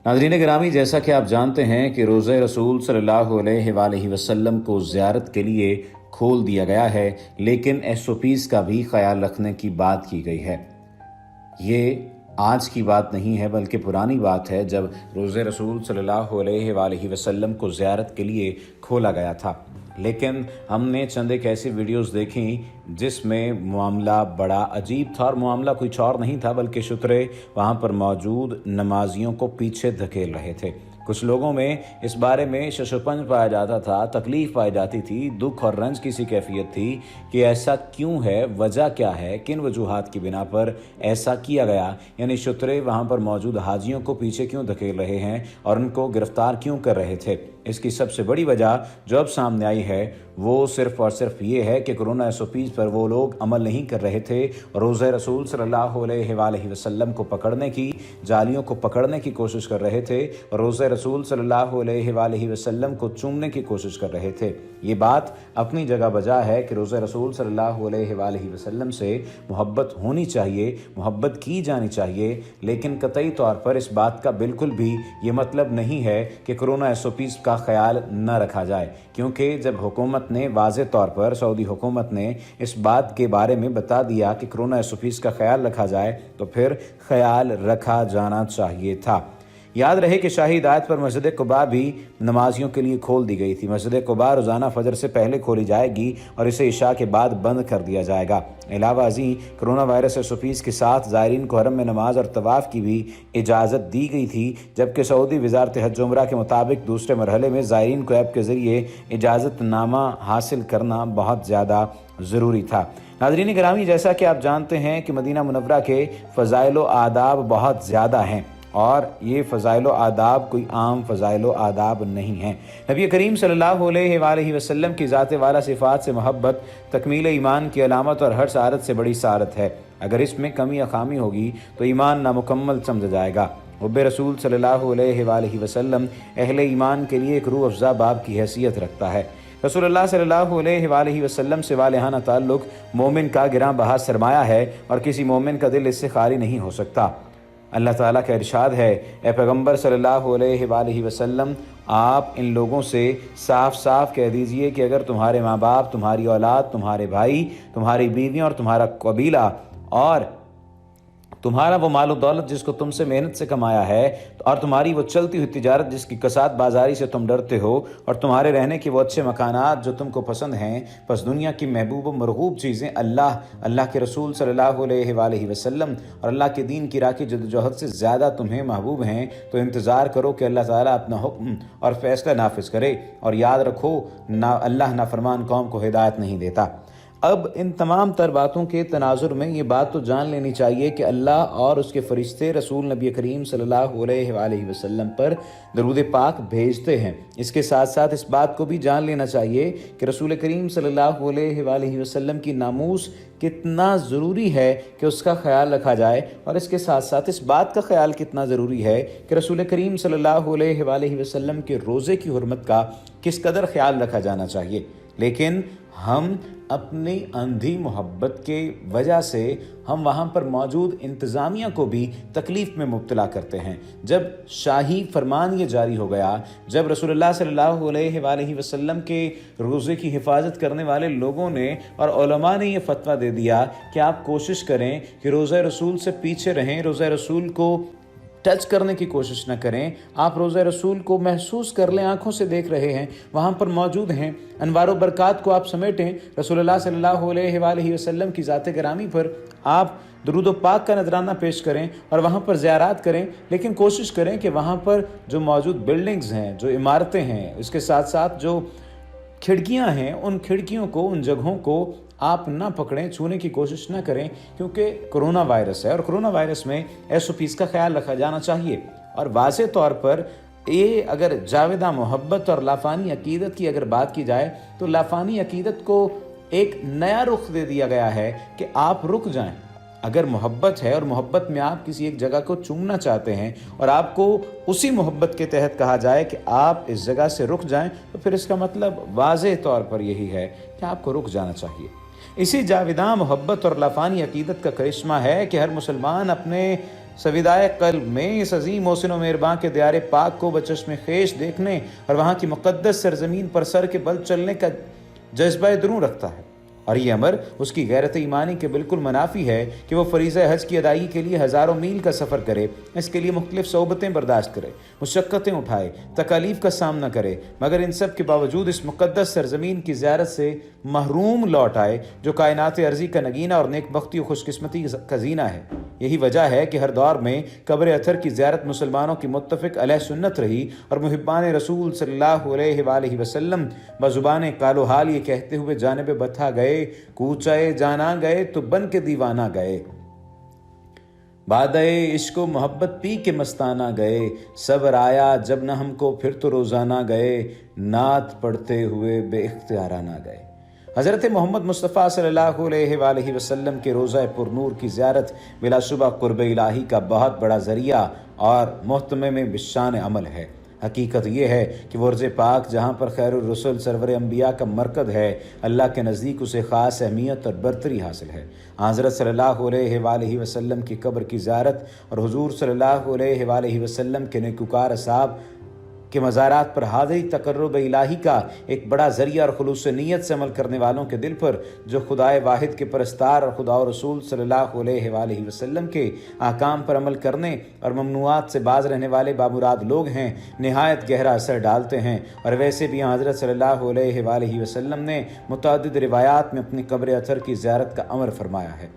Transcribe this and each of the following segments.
नाज़रीन गिरामी, जैसा कि आप जानते हैं कि रोज़े रसूल सल्लल्लाहु अलैहि वसल्लम को ज़ियारत के लिए खोल दिया गया है, लेकिन SOPs का भी ख्याल रखने की बात की गई है। ये आज की बात नहीं है बल्कि पुरानी बात है, जब रोज़े रसूल सल्लल्लाहु अलैहि वसल्लम को ज़ियारत के लिए खोला गया था। लेकिन हमने चंद एक ऐसी वीडियोस देखी जिसमें मामला बड़ा अजीब था, और मामला कुछ और नहीं था बल्कि शुतरे वहाँ पर मौजूद नमाजियों को पीछे धकेल रहे थे। कुछ लोगों में इस बारे में शशपंज पाया जाता था, तकलीफ़ पाई जाती थी, दुख और रंज की सी कैफियत थी कि ऐसा क्यों है, वजह क्या है, किन वजूहात की बिना पर ऐसा किया गया। यानी शुतरे वहाँ पर मौजूद हाजियों को पीछे क्यों धकेल रहे हैं और उनको गिरफ्तार क्यों कर रहे थे। इसकी सबसे बड़ी वजह जो अब सामने आई है वो सिर्फ़ और सिर्फ ये है कि कोरोना SOPs पर वो लोग अमल नहीं कर रहे थे, रोज़े रसूल सल्लल्लाहु अलैहि वसल्लम को पकड़ने की, जालियों को पकड़ने की कोशिश कर रहे थे, रोज़े रसूल सल्लल्लाहु अलैहि वसल्लम को चूमने की कोशिश कर रहे थे। ये बात अपनी जगह बजा है कि रोज़े रसूल सल्लल्लाहु अलैहि वसल्लम से मोहब्बत होनी चाहिए, मोहब्बत की जानी चाहिए, लेकिन कतई तौर पर इस बात का बिल्कुल भी ये मतलब नहीं है कि कोरोना SOPs का ख्याल न रखा जाए, क्योंकि जब हुकूमत ने वाज़े तौर पर, सऊदी हुकूमत ने इस बात के बारे में बता दिया कि कोरोना SOPs का ख्याल रखा जाए, तो फिर ख्याल रखा जाना चाहिए था। याद रहे कि शाही हिदायत पर मस्जिद कुबा भी नमाजियों के लिए खोल दी गई थी। मस्जिद कुबा रोज़ाना फजर से पहले खोली जाएगी और इसे इशा के बाद बंद कर दिया जाएगा। अलावा अजी कोरोना वायरस SOPs के साथ ज़ायरीन को हरम में नमाज और तवाफ़ की भी इजाज़त दी गई थी, जबकि सऊदी वज़ारत हज उमरा के मुताबिक दूसरे मरहले में ज़ायरीन को ऐप के ज़रिए इजाज़तनामा हासिल करना बहुत ज़्यादा ज़रूरी था। नाज़रीन गिरामी, जैसा कि आप जानते हैं कि मदीना मुनव्वरा के फ़ज़ाइल व आदाब बहुत ज़्यादा हैं, और ये फ़ज़ाइल व आदाब कोई आम फ़ज़ाइल व आदाब नहीं हैं। नबी करीम सल्लल्लाहु अलैहि वसल्लम की ज़ात वाला सिफ़ात से मोहब्बत तकमील ईमान की अलामत और हर सआरत से बड़ी सआरत है। अगर इसमें कमी या खामी होगी तो ईमान नामुकम्मल समझा जाएगा। हुब्बे रसूल सल्लल्लाहु अलैहि वसल्लम अहले ईमान के लिए एक रूह अफ़ज़ा बाब की हैसियत रखता है। रसूलुल्लाह सल्लल्लाहु अलैहि वसल्लम से वालिहाना ताल्लुक़ मोमिन का गिरां बहा सरमाया है, और किसी मोमिन का दिल इससे खाली नहीं हो सकता। अल्लाह ताला का इरशाद है, ए पैगम्बर सल्लल्लाहु अलैहि वसल्लम, आप इन लोगों से साफ साफ कह दीजिए कि अगर तुम्हारे माँ बाप, तुम्हारी औलाद, तुम्हारे भाई, तुम्हारी बीवियाँ और तुम्हारा कबीला और तुम्हारा वो माल दौलत जिसको तुमसे मेहनत से कमाया है, और तुम्हारी वो चलती हुई तिजारत जिसकी कसाद बाजारी से तुम डरते हो, और तुम्हारे रहने के वो अच्छे मकानात जो तुमको पसंद हैं, बस दुनिया की महबूब व मरगूब चीज़ें अल्लाह के रसूल सल्लल्लाहु अलैहि वसल्लम और अल्लाह के दीन की राह की जद्दोजहद से ज़्यादा तुम्हें महबूब हैं, तो इंतज़ार करो कि अल्लाह ताला अपना हुक्म और फ़ैसला नाफिज करे। और याद रखो, ना अल्लाह नाफरमान कौम को हिदायत नहीं देता। अब इन तमाम तर बातों के तनाजुर में ये बात तो जान लेनी चाहिए कि अल्लाह और उसके फरिश्ते रसूल नबी करीम सल्लल्लाहु अलैहि वसल्लम पर दरूद पाक भेजते हैं। इसके साथ साथ इस बात को भी जान लेना चाहिए कि रसूल करीम सल्लल्लाहु अलैहि वसल्लम की नामूस कितना ज़रूरी है कि उसका ख्याल रखा जाए, और इसके साथ साथ इस बात का ख्याल कितना ज़रूरी है कि रसूल करीम सल्लल्लाहु अलैहि वसल्लम के रोज़े की हुर्मत का किस कदर ख्याल रखा जाना चाहिए। लेकिन हम अपनी अंधी मोहब्बत के वजह से हम वहाँ पर मौजूद इंतज़ामिया को भी तकलीफ़ में मुब्तला करते हैं। जब शाही फरमान ये जारी हो गया, जब रसूलुल्लाह सल्लल्लाहु अलैहि वसल्लम के रोज़े की हिफाजत करने वाले लोगों ने और उलमा ने ये फतवा दे दिया कि आप कोशिश करें कि रोज़े रसूल से पीछे रहें, रोज़े रसूल को टच करने की कोशिश न करें, आप रोज़े रसूल को महसूस कर लें, आँखों से देख रहे हैं, वहाँ पर मौजूद हैं, अनवार व बरक़ात को आप समेटें, रसूलुल्लाह सल्लल्लाहु अलैहि वसल्लम की ज़ात गिरामी पर आप दुरूद व पाक का नजराना पेश करें और वहाँ पर ज़ियारत करें। लेकिन कोशिश करें कि वहाँ पर जो मौजूद बिल्डिंग्स हैं, जो इमारतें हैं, इसके साथ साथ जो खिड़कियाँ हैं, उन खिड़कियों को, उन जगहों को आप ना पकड़ें, छूने की कोशिश ना करें, क्योंकि कोरोना वायरस है और कोरोना वायरस में SOPs का ख्याल रखा जाना चाहिए। और वाज़े तौर पर ये अगर जावेदा मोहब्बत और लाफानी अकीदत की अगर बात की जाए, तो लाफानी अकीदत को एक नया रुख दे दिया गया है कि आप रुक जाएं। अगर मोहब्बत है और मोहब्बत में आप किसी एक जगह को चूमना चाहते हैं और आपको उसी मोहब्बत के तहत कहा जाए कि आप इस जगह से रुक जाएं, तो फिर इसका मतलब वाज़े तौर पर यही है कि आपको रुक जाना चाहिए। इसी जाविदा मोहब्बत और लाफानी अकीदत का करिश्मा है कि हर मुसलमान अपने سویدائے قلب میں اس عظیم محسن و مہرباں کے دیار پاک کو بچشم خیش دیکھنے اور وہاں کی مقدس سرزمین پر سر کے بل چلنے کا جذبہ دروں رکھتا ہے، اور یہ امر اس کی غیرت ایمانی کے بالکل منافی ہے کہ وہ فریضہ حج کی ادائیگی کے لیے ہزاروں میل کا سفر کرے، اس کے لیے مختلف صعوبتیں برداشت کرے، مشقتیں اٹھائے، تکالیف کا سامنا کرے، مگر ان سب کے باوجود اس مقدس سرزمین کی زیارت سے محروم لوٹ آئے جو کائنات ارضی کا نگینہ اور نیک بختی و خوش قسمتی کا زینہ ہے۔ یہی وجہ ہے کہ ہر دور میں قبر اطہر کی زیارت مسلمانوں کی متفق علیہ سنت رہی، اور محبان رسول صلی اللہ علیہ وآلہ وسلم بزبان قال و حال یہ کہتے ہوئے جانب بتھا گئے، کوچائے جانا گئے تو بن کے دیوانہ گئے، بادئے عشق و محبت پی کے مستانہ گئے، صبر آیا جب نہ ہم کو پھر تو روزانہ گئے، نعت پڑھتے ہوئے بے اختیارانہ گئے۔ حضرت محمد مصطفیٰ صلی اللہ علیہ وآلہ وسلم کے روضہ پر نور کی زیارت بلا شبہ قرب الہی کا بہت بڑا ذریعہ اور محتمم بشان عمل ہے۔ حقیقت یہ ہے کہ وہ ارض پاک جہاں پر خیر الرسل سرور انبیاء کا مرکز ہے، اللہ کے نزدیک اسے خاص اہمیت اور برتری حاصل ہے۔ حضرت صلی اللہ علیہ وآلہ وسلم کی قبر کی زیارت اور حضور صلی اللہ علیہ وآلہ وسلم کے نیکوکار اصحاب کہ مزارات پر حاضری تقرب الہی کا ایک بڑا ذریعہ اور خلوص نیت سے عمل کرنے والوں کے دل پر، جو خدائے واحد کے پرستار اور خدا و رسول صلی اللہ علیہ وآلہ وسلم کے احکام پر عمل کرنے اور ممنوعات سے باز رہنے والے بامراد لوگ ہیں، نہایت گہرا اثر ڈالتے ہیں۔ اور ویسے بھی حضرت صلی اللہ علیہ وآلہ وسلم نے متعدد روایات میں اپنی قبر اطہر کی زیارت کا امر فرمایا ہے۔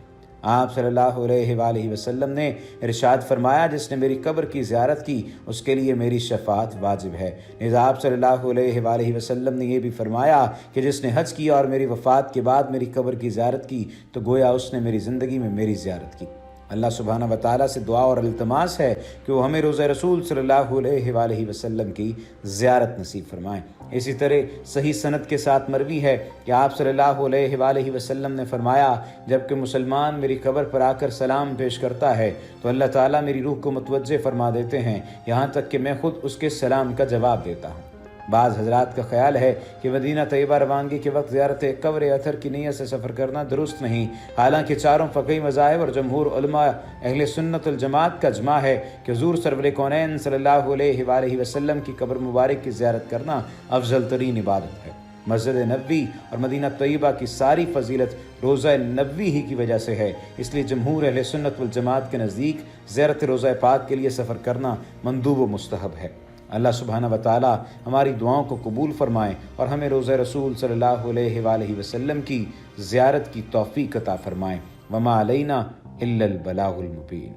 آپ صلی اللہ علیہ وآلہ وسلم نے ارشاد فرمایا، جس نے میری قبر کی زیارت کی اس کے لیے میری شفاعت واجب ہے۔ لذا آپ صلی اللہ علیہ وآلہ وسلم نے یہ بھی فرمایا کہ جس نے حج کیا اور میری وفات کے بعد میری قبر کی زیارت کی تو گویا اس نے میری زندگی میں میری زیارت کی۔ اللہ سبحانہ و تعالیٰ سے دعا اور التماس ہے کہ وہ ہمیں روضہ رسول صلی اللہ علیہ وآلہ وسلم کی زیارت نصیب فرمائیں۔ اسی طرح صحیح سند کے ساتھ مروی ہے کہ آپ صلی اللہ علیہ وآلہ وسلم نے فرمایا، جب کہ مسلمان میری قبر پر آ کر سلام پیش کرتا ہے تو اللہ تعالیٰ میری روح کو متوجہ فرما دیتے ہیں، یہاں تک کہ میں خود اس کے سلام کا جواب دیتا ہوں۔ بعض حضرات کا خیال ہے کہ مدینہ طیبہ روانگی کے وقت زیارت قبر اطہر کی نیت سے سفر کرنا درست نہیں، حالانکہ چاروں فقہی مذاہب اور جمہور علماء اہل سنت الجماعت کا اجماع ہے کہ حضور سرور کونین صلی اللہ علیہ وآلہ وسلم کی قبر مبارک کی زیارت کرنا افضل ترین عبادت ہے۔ مسجد نبوی اور مدینہ طیبہ کی ساری فضیلت روضہ نبوی ہی کی وجہ سے ہے، اس لیے جمہور اہل سنت والجماعت کے نزدیک زیارت روضہ پاک کے لیے سفر کرنا مندوب و مستحب ہے۔ اللہ سبحانہ و تعالی ہماری دعاؤں کو قبول فرمائیں اور ہمیں روضہ رسول صلی اللہ علیہ وآلہ وسلم کی زیارت کی توفیق عطا فرمائیں۔ وما علینا الا البلاغ المبین۔